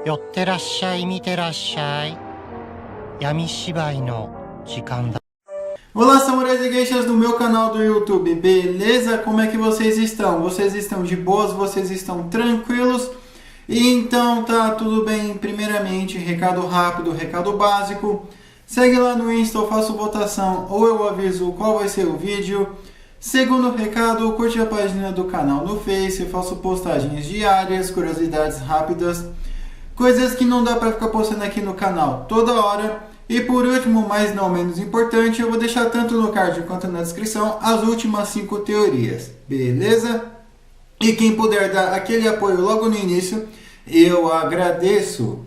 寄ってらっしゃい、見てらっしゃい。闇芝居の時間だ。Olá, samurais e geishas do meu canal do YouTube, beleza? Como é que vocês estão? Vocês estão de boas? Vocês estão tranquilos? Então tá tudo bem. Primeiramente, recado rápido, recado básico. Segue lá no Insta, eu faço votação ou eu aviso qual vai ser o vídeo. Segundo recado, curte a página do canal no Face, eu faço postagens diárias, curiosidades rápidas, coisas que não dá pra ficar postando aqui no canal toda hora. E por último, mas não menos importante, eu vou deixar tanto no card quanto na descrição as últimas 5 teorias, beleza? E quem puder dar aquele apoio logo no início, eu agradeço.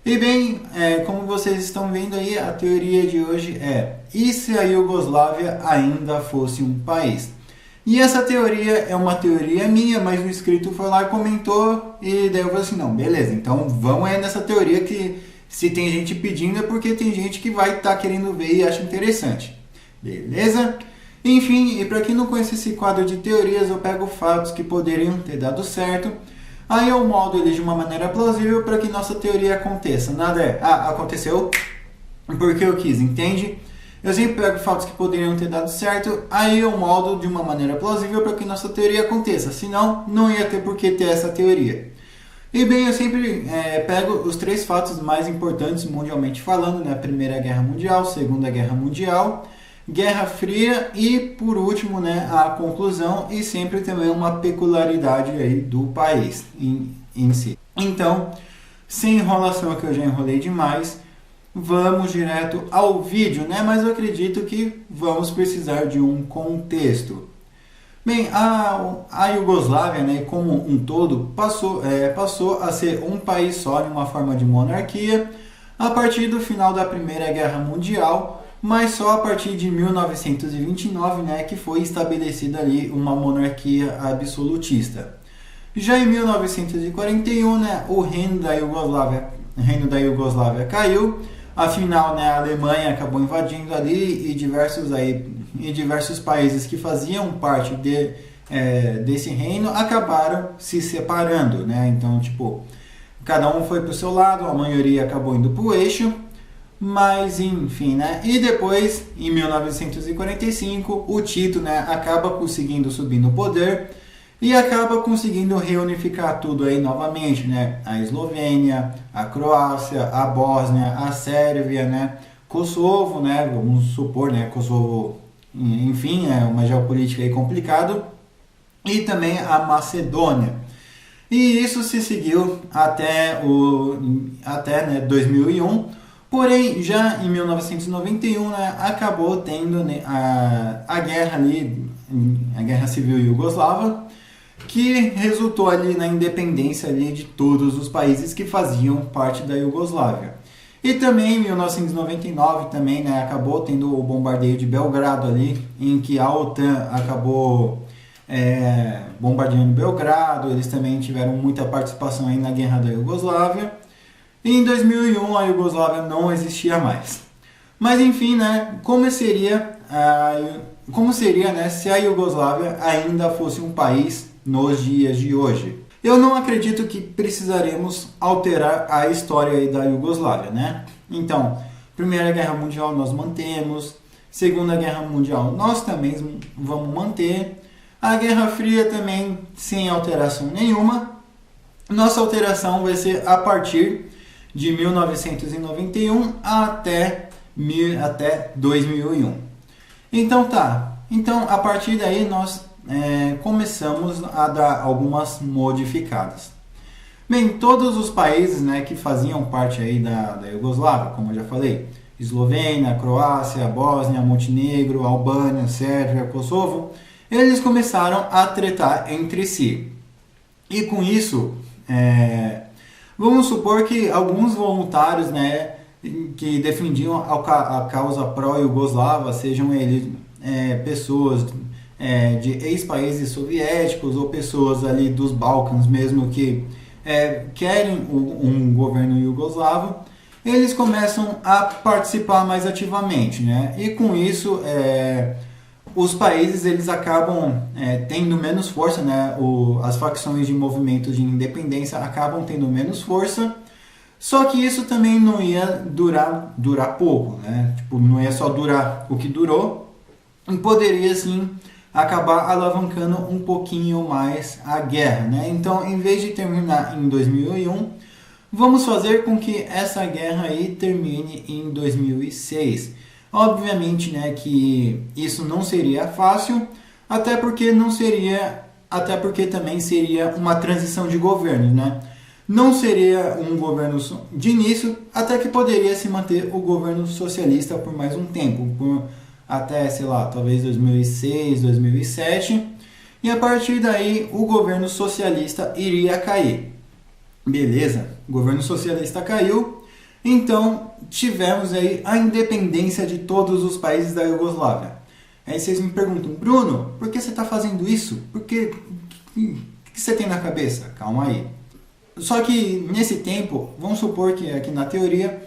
E bem, como vocês estão vendo aí, a teoria de hoje é: e se a Iugoslávia ainda fosse um país? E essa teoria é uma teoria minha, mas o inscrito foi lá e comentou, e daí eu falei assim, não, beleza, então vamos aí nessa teoria que se tem gente pedindo é porque tem gente que vai estar querendo ver e acha interessante, beleza? Enfim, e para quem não conhece esse quadro de teorias, eu pego fatos que poderiam ter dado certo, aí eu moldo eles de uma maneira plausível para que nossa teoria aconteça. Nada é, aconteceu porque eu quis, entende? Eu sempre pego fatos que poderiam ter dado certo, aí eu moldo de uma maneira plausível para que nossa teoria aconteça, senão não ia ter por que ter essa teoria. E bem, eu sempre pego os 3 fatos mais importantes mundialmente falando, né? Primeira Guerra Mundial, Segunda Guerra Mundial, Guerra Fria e, por último, né, a conclusão e sempre também uma peculiaridade aí do país em si. Então, sem enrolação, que eu já enrolei demais, vamos direto ao vídeo, né? Mas eu acredito que vamos precisar de um contexto. Bem, a Iugoslávia, né, como um todo, passou a ser um país só, em uma forma de monarquia, a partir do final da Primeira Guerra Mundial, mas só a partir de 1929, né, que foi estabelecida ali uma monarquia absolutista. Já em 1941, né, o reino da Iugoslávia caiu, afinal, né, a Alemanha acabou invadindo ali e diversos países que faziam parte desse reino acabaram se separando, né? Então, tipo, cada um foi para o seu lado, a maioria acabou indo para o eixo, mas enfim, né? E depois, em 1945, o Tito, né, acaba conseguindo subir no poder e acaba conseguindo reunificar tudo aí novamente, né? A Eslovênia, a Croácia, a Bósnia, a Sérvia, né? Kosovo, né? Vamos supor, né? Kosovo, enfim, é uma geopolítica aí complicado. E também a Macedônia. E isso se seguiu até 2001. Porém, já em 1991, né, acabou tendo, né, a guerra ali, a Guerra Civil Iugoslava, que resultou ali na independência ali de todos os países que faziam parte da Iugoslávia. E também em 1999 também, né, acabou tendo o bombardeio de Belgrado ali, em que a OTAN acabou bombardeando Belgrado. Eles também tiveram muita participação aí na guerra da Iugoslávia. E em 2001 a Iugoslávia não existia mais. Mas enfim, né, como seria, né, se a Iugoslávia ainda fosse um país nos dias de hoje? Eu não acredito que precisaremos alterar a história aí da Iugoslávia, né? Então, Primeira Guerra Mundial nós mantemos, Segunda Guerra Mundial nós também vamos manter, a Guerra Fria também sem alteração nenhuma. Nossa alteração vai ser a partir de 1991 até 2001. Então tá, a partir daí nós começamos a dar algumas modificadas. Bem, todos os países, né, que faziam parte aí da Iugoslávia, como eu já falei, Eslovênia, Croácia, Bósnia, Montenegro, Albânia, Sérvia, Kosovo, eles começaram a tretar entre si. E com isso, vamos supor que alguns voluntários, né, que defendiam a causa pró-Iugoslava, sejam eles pessoas de ex-países soviéticos ou pessoas ali dos Balcãs mesmo que querem um governo iugoslavo, eles começam a participar mais ativamente, né? E com isso os países eles acabam tendo menos força, né? As facções de movimentos de independência acabam tendo menos força, Só que isso também não ia durar pouco, né? Tipo, não ia só durar o que durou, e poderia sim acabar alavancando um pouquinho mais a guerra, né? Então, em vez de terminar em 2001, vamos fazer com que essa guerra aí termine em 2006. Obviamente, né, que isso não seria fácil, até porque também seria uma transição de governo, né? Não seria um governo de início, até que poderia se manter o governo socialista por mais um tempo, até, sei lá, talvez 2006, 2007, e a partir daí o governo socialista iria cair. Beleza, o governo socialista caiu, então tivemos aí a independência de todos os países da Iugoslávia. Aí vocês me perguntam, Bruno, por que você está fazendo isso? O que você tem na cabeça? Calma aí. Só que nesse tempo, vamos supor que aqui na teoria,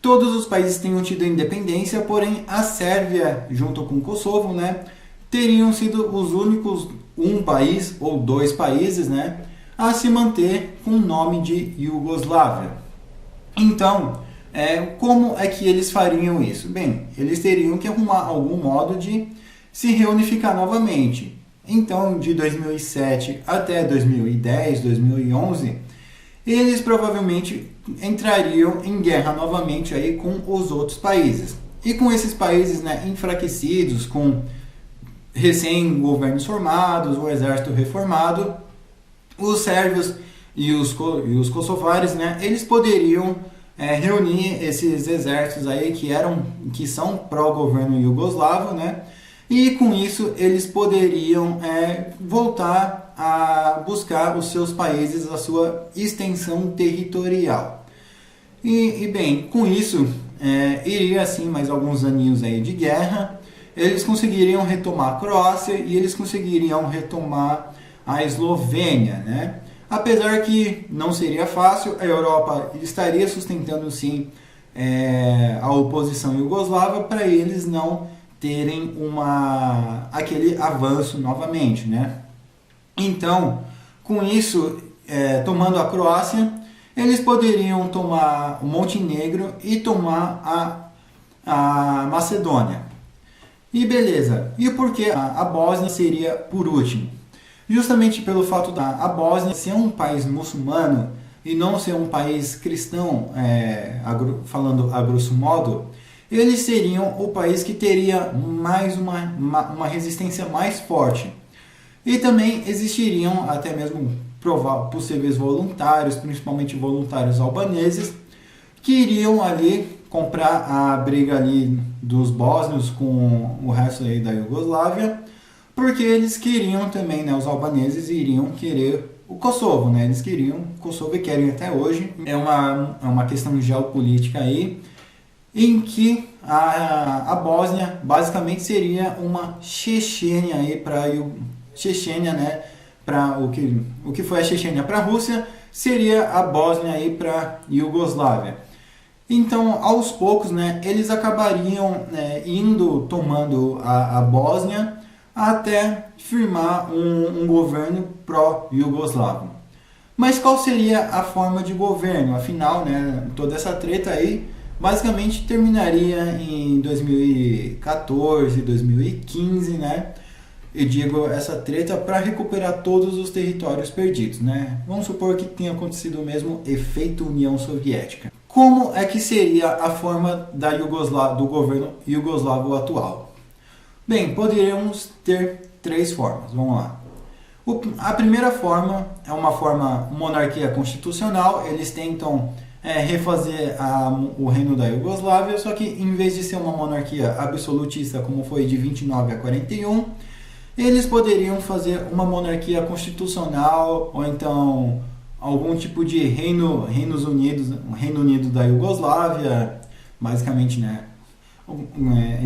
todos os países tenham tido independência, porém a Sérvia, junto com o Kosovo, né, teriam sido os únicos um país ou dois países, né, a se manter com o nome de Iugoslávia. Então, como é que eles fariam isso? Bem, eles teriam que arrumar algum modo de se reunificar novamente. Então, de 2007 até 2010, 2011, eles provavelmente entrariam em guerra novamente aí com os outros países. E com esses países, né, enfraquecidos, com recém-governos formados, o exército reformado, os sérvios e os kosovares, né, eles poderiam reunir esses exércitos aí que são pró-governo iugoslavo, né, e com isso eles poderiam voltar a buscar os seus países, a sua extensão territorial. E bem, com isso iria assim mais alguns aninhos aí de guerra, eles conseguiriam retomar a Croácia e eles conseguiriam retomar a Eslovênia, né? Apesar que não seria fácil, a Europa estaria sustentando sim a oposição iugoslava para eles não terem aquele avanço novamente, né? Então, com isso, tomando a Croácia, eles poderiam tomar o Montenegro e tomar a Macedônia. E beleza, e por que a Bósnia seria por último? Justamente pelo fato da Bósnia ser um país muçulmano e não ser um país cristão, falando a grosso modo, eles seriam o país que teria mais uma resistência mais forte. E também existiriam até mesmo possíveis voluntários, principalmente voluntários albaneses, que iriam ali comprar a briga ali dos bósnios com o resto aí da Iugoslávia, porque eles queriam também, né, os albaneses iriam querer o Kosovo, né, eles queriam o Kosovo e querem até hoje. É uma questão geopolítica aí, em que a Bósnia basicamente seria uma Chechênia aí para Chechênia, né, para o que foi a Chechênia para a Rússia, seria a Bósnia aí para Iugoslávia. Então, aos poucos, né, eles acabariam tomando a Bósnia até firmar um governo pró-iugoslavo. Mas qual seria a forma de governo? Afinal, né, toda essa treta aí basicamente terminaria em 2014, 2015, né? Eu digo essa treta para recuperar todos os territórios perdidos, né? Vamos supor que tenha acontecido o mesmo efeito União Soviética. Como é que seria a forma do governo iugoslavo atual? Bem, poderíamos ter três formas. Vamos lá. A primeira forma é uma forma monarquia constitucional. Eles tentam refazer o reino da Iugoslávia, só que em vez de ser uma monarquia absolutista como foi de 29 a 41, eles poderiam fazer uma monarquia constitucional ou então algum tipo de Reinos Unidos, o Reino Unido da Iugoslávia, basicamente, né,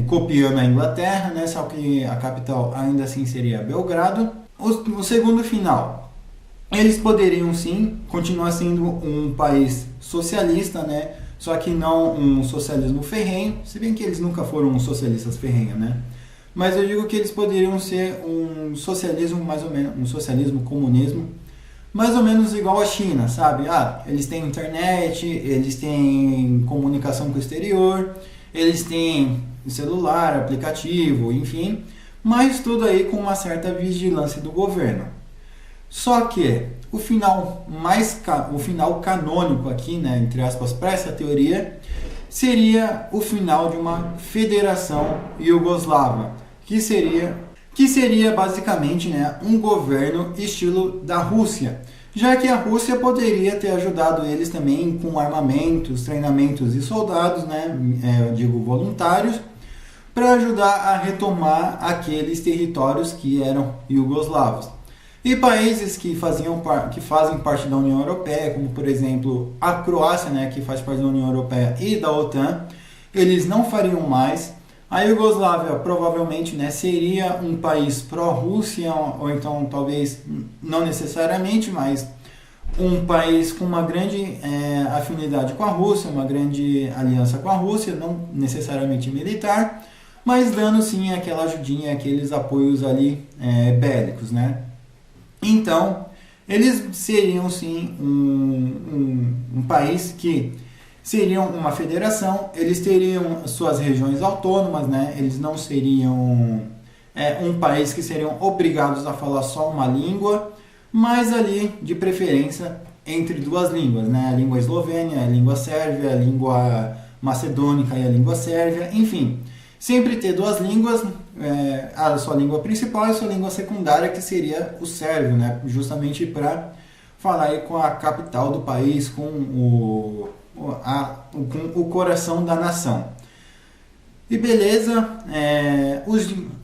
copiando a Inglaterra, né, só que a capital ainda assim seria Belgrado. O segundo final, eles poderiam sim continuar sendo um país socialista, né, só que não um socialismo ferrenho, se bem que eles nunca foram socialistas ferrenhos, né? Mas eu digo que eles poderiam ser um socialismo mais ou menos, um socialismo comunismo mais ou menos igual a China, sabe? Eles têm internet, eles têm comunicação com o exterior, eles têm celular, aplicativo, enfim, mas tudo aí com uma certa vigilância do governo. Só que o final canônico aqui, né, entre aspas, para essa teoria, seria o final de uma federação iugoslava, que seria basicamente, né, um governo estilo da Rússia, já que a Rússia poderia ter ajudado eles também com armamentos, treinamentos e soldados, né, eu digo voluntários, para ajudar a retomar aqueles territórios que eram iugoslavos. E países que fazem parte da União Europeia, como por exemplo a Croácia, né, que faz parte da União Europeia e da OTAN, eles não fariam mais. A Iugoslávia provavelmente, né, seria um país pró-Rússia, ou então talvez não necessariamente, mas um país com uma grande afinidade com a Rússia, uma grande aliança com a Rússia, não necessariamente militar, mas dando sim aquela ajudinha, aqueles apoios ali bélicos, né? Então, eles seriam sim um país que seriam uma federação, eles teriam suas regiões autônomas, né? Eles não seriam um país que seriam obrigados a falar só uma língua, mas ali, de preferência, entre duas línguas, né? A língua eslovênia, a língua sérvia, a língua macedônica e a língua sérvia, enfim. Sempre ter duas línguas, a sua língua principal e a sua língua secundária, que seria o sérvio, né? Justamente para falar aí com a capital do país, com o coração da nação. E beleza,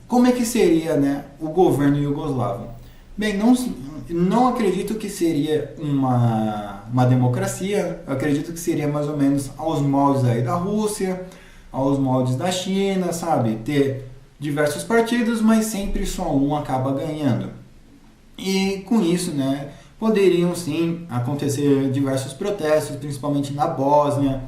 como é que seria, né, o governo iugoslavo? Bem, não acredito que seria uma democracia, eu acredito que seria mais ou menos aos moldes aí da Rússia, aos moldes da China, sabe? Ter diversos partidos, mas sempre só um acaba ganhando. E com isso, né, poderiam sim acontecer diversos protestos, principalmente na Bósnia,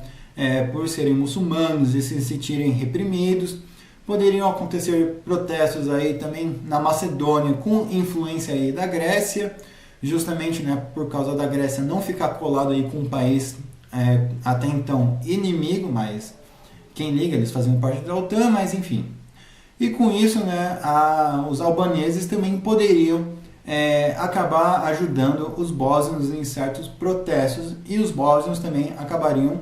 por serem muçulmanos e se sentirem reprimidos. Poderiam acontecer protestos aí também na Macedônia, com influência aí da Grécia, justamente, né, por causa da Grécia não ficar colado aí com um país até então inimigo, mas quem liga, eles faziam parte da OTAN, mas enfim. E com isso, né, os albaneses também poderiam acabar ajudando os bósnios em certos protestos, e os bósnios também acabariam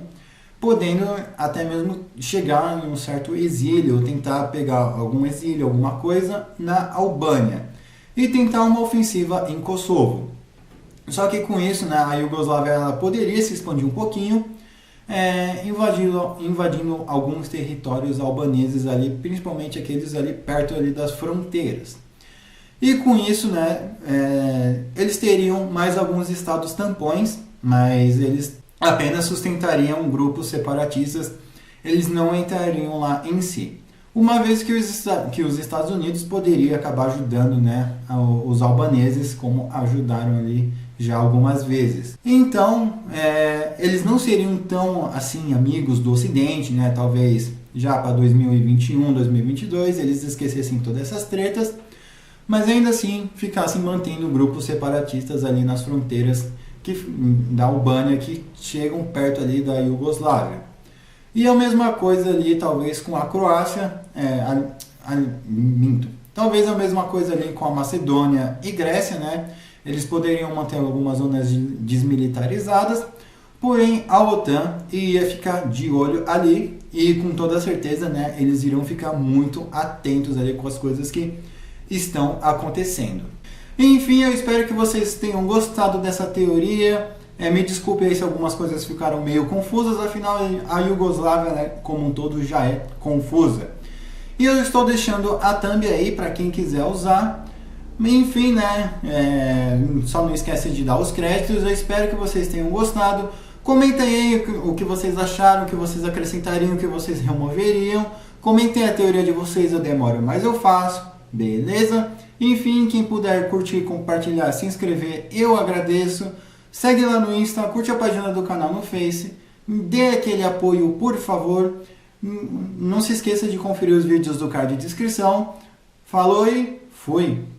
podendo até mesmo chegar em um certo exílio, ou tentar pegar algum exílio, alguma coisa na Albânia, e tentar uma ofensiva em Kosovo. Só que com isso, né, a Iugoslávia ela poderia se expandir um pouquinho, invadindo alguns territórios albaneses ali, principalmente aqueles ali perto ali das fronteiras. E com isso, né, eles teriam mais alguns estados tampões, mas eles apenas sustentariam grupos separatistas, eles não entrariam lá em si. Uma vez que os Estados Unidos poderia acabar ajudando, né, os albaneses, como ajudaram ali já algumas vezes. Então, eles não seriam tão assim amigos do Ocidente, né? Talvez já para 2021, 2022 eles esquecessem todas essas tretas, mas ainda assim ficassem mantendo grupos separatistas ali nas fronteiras da Albânia, que chegam perto ali da Iugoslávia. E a mesma coisa ali talvez com a Croácia, talvez a mesma coisa ali com a Macedônia e Grécia, né? Eles poderiam manter algumas zonas desmilitarizadas, porém a OTAN ia ficar de olho ali e com toda certeza, né, eles iriam ficar muito atentos ali com as coisas que estão acontecendo. Enfim, eu espero que vocês tenham gostado dessa teoria. Me desculpe aí se algumas coisas ficaram meio confusas, afinal a Iugoslávia, né, como um todo já é confusa. E eu estou deixando a thumb aí para quem quiser usar. Enfim, né, só não esquece de dar os créditos. Eu espero que vocês tenham gostado. Comentem aí o que vocês acharam, o que vocês acrescentariam, o que vocês removeriam. Comentem a teoria de vocês, eu demoro, mas eu faço. Beleza? Enfim, quem puder curtir, compartilhar, se inscrever, eu agradeço. Segue lá no Insta, curte a página do canal no Face. Dê aquele apoio, por favor. Não se esqueça de conferir os vídeos do card de descrição. Falou e fui!